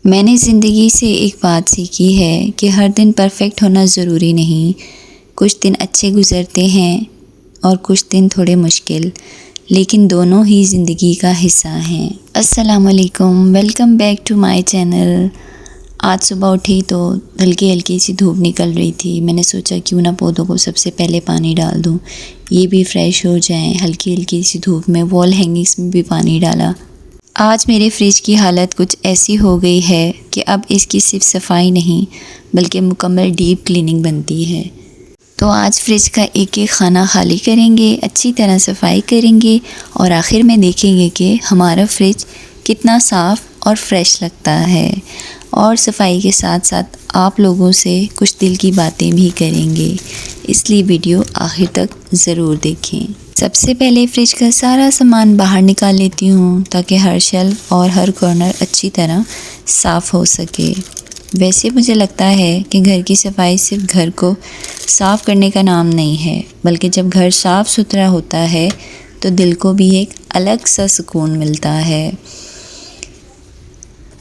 मैंने ज़िंदगी से एक बात सीखी है कि हर दिन परफ़ेक्ट होना ज़रूरी नहीं। कुछ दिन अच्छे गुज़रते हैं और कुछ दिन थोड़े मुश्किल, लेकिन दोनों ही ज़िंदगी का हिस्सा हैं। अस्सलाम वालेकुम, welcome back to my channel. आज सुबह उठी तो हल्की हल्की सी धूप निकल रही थी। मैंने सोचा क्यों ना पौधों को सबसे पहले पानी डाल दूँ, ये भी फ्रेश हो जाएं। हल्की हल्की सी धूप में वॉल हैंगिंग्स में भी पानी डाला। आज मेरे फ्रिज की हालत कुछ ऐसी हो गई है कि अब इसकी सिर्फ सफाई नहीं बल्कि मुकम्मल डीप क्लीनिंग बनती है। तो आज फ्रिज का एक एक खाना खाली करेंगे, अच्छी तरह सफाई करेंगे और आखिर में देखेंगे कि हमारा फ्रिज कितना साफ़ और फ्रेश लगता है। और सफाई के साथ साथ आप लोगों से कुछ दिल की बातें भी करेंगे, इसलिए वीडियो आखिर तक ज़रूर देखें। सबसे पहले फ्रिज का सारा सामान बाहर निकाल लेती हूँ ताकि हर शेल्फ और हर कॉर्नर अच्छी तरह साफ़ हो सके। वैसे मुझे लगता है कि घर की सफाई सिर्फ घर को साफ़ करने का नाम नहीं है, बल्कि जब घर साफ़ सुथरा होता है तो दिल को भी एक अलग सा सुकून मिलता है।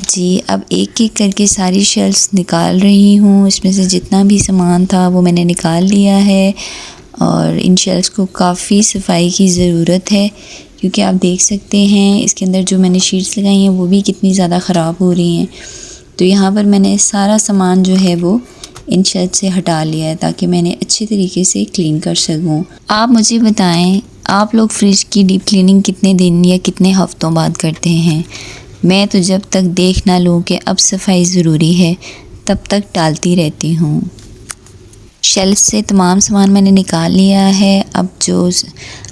जी, अब एक एक करके सारी शेल्फ्स निकाल रही हूँ। इसमें से जितना भी सामान था वो मैंने निकाल लिया है और इन शेल्फ्स को काफ़ी सफाई की ज़रूरत है, क्योंकि आप देख सकते हैं इसके अंदर जो मैंने शीट्स लगाई हैं वो भी कितनी ज़्यादा ख़राब हो रही हैं। तो यहाँ पर मैंने सारा सामान जो है वो इन शेल्फ से हटा लिया है ताकि मैंने अच्छे तरीके से क्लीन कर सकूँ। आप मुझे बताएं, आप लोग फ्रिज की डीप क्लीनिंग कितने दिन या कितने हफ़्तों बाद करते हैं? मैं तो जब तक देख ना लूँ कि अब सफाई ज़रूरी है तब तक टालती रहती हूँ। शेल्फ से तमाम सामान मैंने निकाल लिया है। अब जो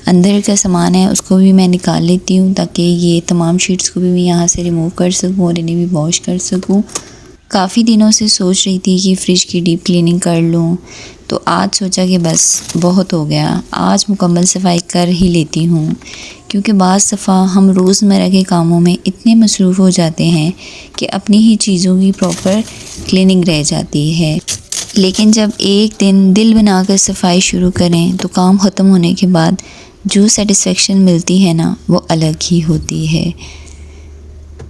अंदर का सामान है उसको भी मैं निकाल लेती हूँ ताकि ये तमाम शीट्स को भी मैं यहाँ से रिमूव कर सकूँ और इन्हें भी वॉश कर सकूँ। काफ़ी दिनों से सोच रही थी कि फ़्रिज की डीप क्लीनिंग कर लूँ, तो आज सोचा कि बस बहुत हो गया, आज मुकम्मल सफाई कर ही लेती हूँ। क्योंकि बाज़ दफ़ा हम रोज़मर्रा के कामों में इतने मसरूफ़ हो जाते हैं कि अपनी ही चीज़ों की प्रॉपर क्लीनिंग रह जाती है। लेकिन जब एक दिन दिल बनाकर सफाई शुरू करें तो काम ख़त्म होने के बाद जो सेटिस्फेक्शन मिलती है ना, वो अलग ही होती है।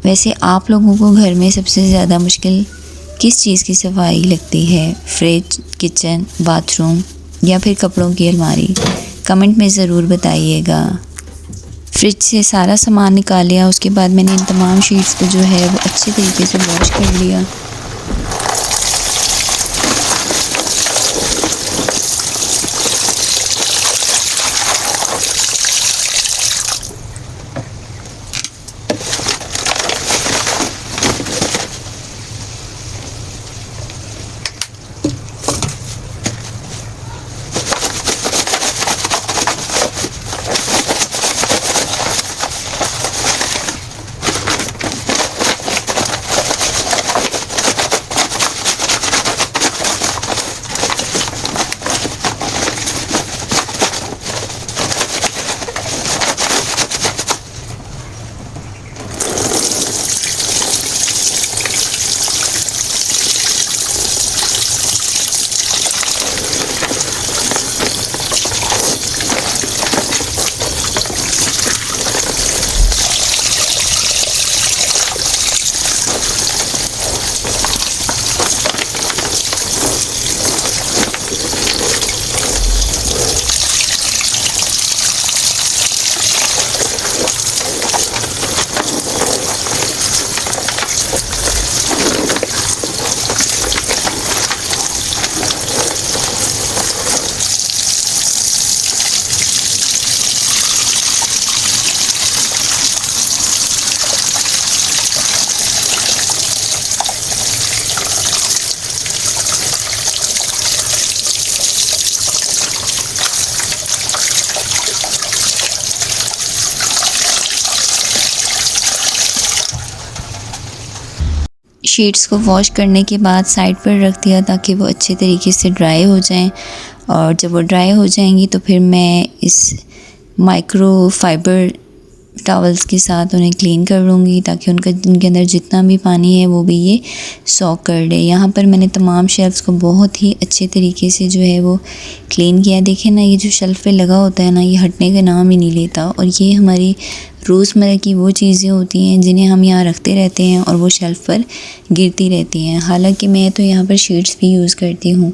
वैसे आप लोगों को घर में सबसे ज़्यादा मुश्किल किस चीज़ की सफाई लगती है? फ्रिज, किचन, बाथरूम या फिर कपड़ों की अलमारी? कमेंट में ज़रूर बताइएगा। फ्रिज से सारा सामान निकाल लिया, उसके बाद मैंने इन तमाम शीट्स को जो है वो अच्छे तरीके से वॉश कर लिया। शीट्स को वॉश करने के बाद साइड पर रख दिया ताकि वो अच्छे तरीके से ड्राई हो जाएं, और जब वो ड्राई हो जाएंगी तो फिर मैं इस माइक्रो फाइबर टॉवल्स के साथ उन्हें क्लीन कर लूँगी ताकि उनके अंदर जितना भी पानी है वो भी ये सॉक कर ले। यहाँ पर मैंने तमाम शेल्फ्स को बहुत ही अच्छे तरीके से जो है वो क्लीन किया। देखें ना, ये जो शेल्फ़ पे लगा होता है ना, ये हटने का नाम ही नहीं लेता। और ये हमारी रोज़मर्रा की वो चीज़ें होती हैं जिन्हें हम यहाँ रखते रहते हैं और वो शेल्फ़ पर गिरती रहती हैं। हालांकि मैं तो यहाँ पर शीट्स भी यूज़ करती हूँ,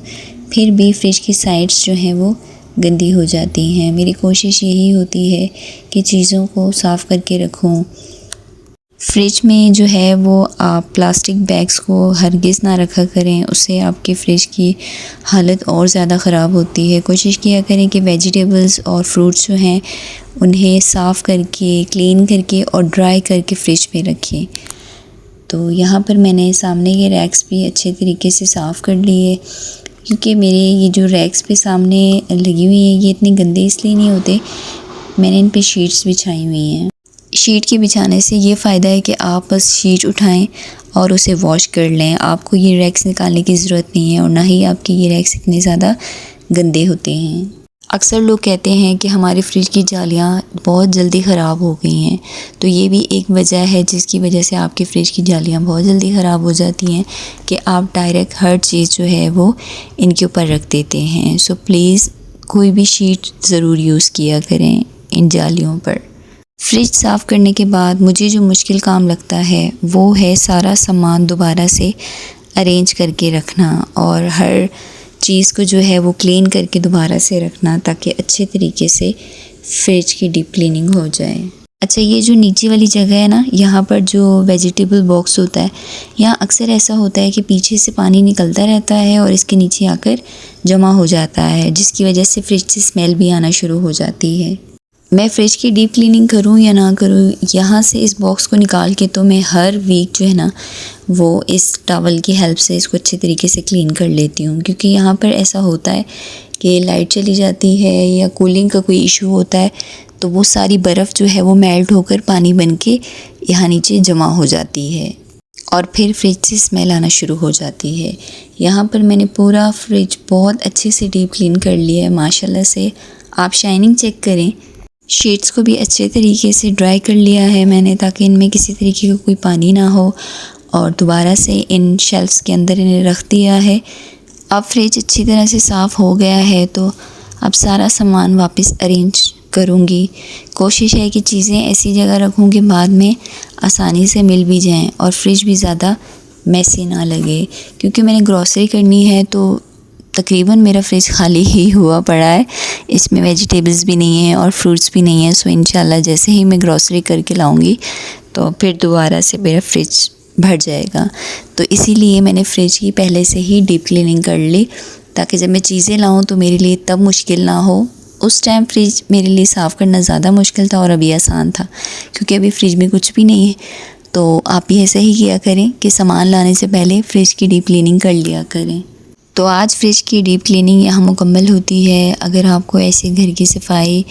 फिर भी फ्रिज की साइड्स जो हैं वो गंदी हो जाती हैं। मेरी कोशिश यही होती है कि चीज़ों को साफ़ करके रखूं। फ्रिज में जो है वो आप प्लास्टिक बैग्स को हरगिज़ ना रखा करें, उससे आपके फ्रिज की हालत और ज़्यादा ख़राब होती है। कोशिश किया करें कि वेजिटेबल्स और फ्रूट्स जो हैं उन्हें साफ़ करके, क्लीन करके और ड्राई करके फ्रिज में रखें। तो यहाँ पर मैंने सामने के रैक्स भी अच्छे तरीके से साफ़ कर लिए, क्योंकि मेरे ये जो रैक्स पे सामने लगी हुई हैं ये इतने गंदे इसलिए नहीं होते, मैंने इन पे शीट्स बिछाई हुई हैं। शीट के बिछाने से ये फ़ायदा है कि आप बस शीट उठाएं और उसे वॉश कर लें। आपको ये रैक्स निकालने की ज़रूरत नहीं है और ना ही आपके ये रैक्स इतने ज़्यादा गंदे होते हैं। अक्सर लोग कहते हैं कि हमारे फ्रिज की जालियाँ बहुत जल्दी ख़राब हो गई हैं, तो ये भी एक वजह है जिसकी वजह से आपके फ्रिज की जालियाँ बहुत जल्दी ख़राब हो जाती हैं कि आप डायरेक्ट हर चीज़ जो है वो इनके ऊपर रख देते हैं। सो प्लीज़ कोई भी शीट ज़रूर यूज़ किया करें इन जालियों पर। फ्रिज साफ़ करने के बाद मुझे जो मुश्किल काम लगता है वो है सारा सामान दोबारा से अरेंज करके रखना और हर चीज़ को जो है वो क्लीन करके दोबारा से रखना ताकि अच्छे तरीके से फ्रिज की डीप क्लीनिंग हो जाए। अच्छा, ये जो नीचे वाली जगह है ना, यहाँ पर जो वेजिटेबल बॉक्स होता है, यहाँ अक्सर ऐसा होता है कि पीछे से पानी निकलता रहता है और इसके नीचे आकर जमा हो जाता है, जिसकी वजह से फ्रिज से स्मेल भी आना शुरू हो जाती है। मैं फ्रिज की डीप क्लीनिंग करूँ या ना करूँ, यहाँ से इस बॉक्स को निकाल के तो मैं हर वीक जो है ना वो इस टॉवल की हेल्प से इसको अच्छे तरीके से क्लीन कर लेती हूँ। क्योंकि यहाँ पर ऐसा होता है कि लाइट चली जाती है या कूलिंग का कोई इशू होता है तो वो सारी बर्फ़ जो है वो मेल्ट होकर पानी बन के यहाँ नीचे जमा हो जाती है और फिर फ्रिज से स्मेल आना शुरू हो जाती है। यहाँ पर मैंने पूरा फ्रिज बहुत अच्छे से डीप क्लीन कर लिया है माशाल्लाह से। आप शाइनिंग चेक करें। शीट्स को भी अच्छे तरीके से ड्राई कर लिया है मैंने ताकि इनमें किसी तरीके का कोई पानी ना हो और दोबारा से इन शेल्फ्स के अंदर इन्हें रख दिया है। अब फ्रिज अच्छी तरह से साफ़ हो गया है तो अब सारा सामान वापस अरेंज करूँगी। कोशिश है कि चीज़ें ऐसी जगह रखूँ कि बाद में आसानी से मिल भी जाएं और फ्रिज भी ज़्यादा मैसी ना लगे। क्योंकि मैंने ग्रॉसरी करनी है तो तकरीबन मेरा फ्रिज खाली ही हुआ पड़ा है, इसमें वेजिटेबल्स भी नहीं है और फ्रूट्स भी नहीं है। सो इंशाल्लाह जैसे ही मैं ग्रॉसरी करके लाऊंगी तो फिर दोबारा से मेरा फ्रिज भर जाएगा। तो इसीलिए मैंने फ्रिज की पहले से ही डीप क्लीनिंग कर ली ताकि जब मैं चीज़ें लाऊं तो मेरे लिए तब मुश्किल ना हो। उस टाइम फ्रिज मेरे लिए साफ़ करना ज़्यादा मुश्किल था और अभी आसान था क्योंकि अभी फ्रिज में कुछ भी नहीं है। तो आप भी ऐसे ही किया करें कि सामान लाने से पहले फ्रिज की डीप क्लीनिंग कर लिया करें। तो आज फ्रिज की डीप क्लीनिंग यहाँ मुकम्मल होती है। अगर आपको ऐसे घर की सफाई,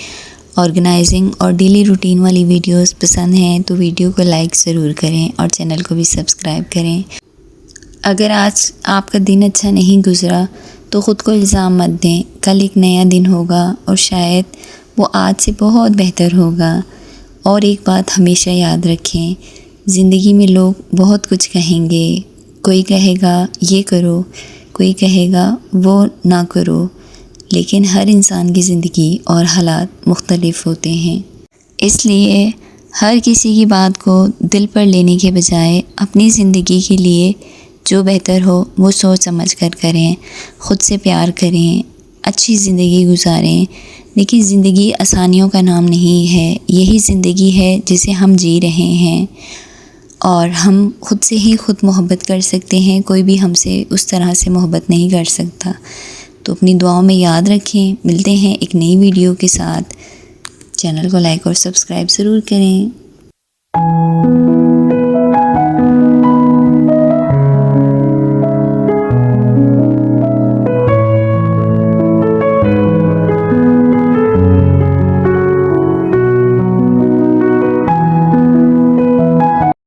ऑर्गेनाइजिंग और डेली रूटीन वाली वीडियोस पसंद हैं तो वीडियो को लाइक ज़रूर करें और चैनल को भी सब्सक्राइब करें। अगर आज आपका दिन अच्छा नहीं गुज़रा तो ख़ुद को इल्ज़ाम मत दें। कल एक नया दिन होगा और शायद वो आज से बहुत बेहतर होगा। और एक बात हमेशा याद रखें, ज़िंदगी में लोग बहुत कुछ कहेंगे। कोई कहेगा ये करो, कोई कहेगा वो ना करो, लेकिन हर इंसान की ज़िंदगी और हालात मुख्तलिफ होते हैं। इसलिए हर किसी की बात को दिल पर लेने के बजाय अपनी ज़िंदगी के लिए जो बेहतर हो वो सोच समझ कर करें। ख़ुद से प्यार करें, अच्छी ज़िंदगी गुजारें। देखिए, ज़िंदगी आसानियों का नाम नहीं है, यही ज़िंदगी है जिसे हम जी रहे हैं और हम ख़ुद से ही ख़ुद मोहब्बत कर सकते हैं। कोई भी हमसे उस तरह से मोहब्बत नहीं कर सकता। तो अपनी दुआओं में याद रखें। मिलते हैं एक नई वीडियो के साथ। चैनल को लाइक और सब्सक्राइब ज़रूर करें।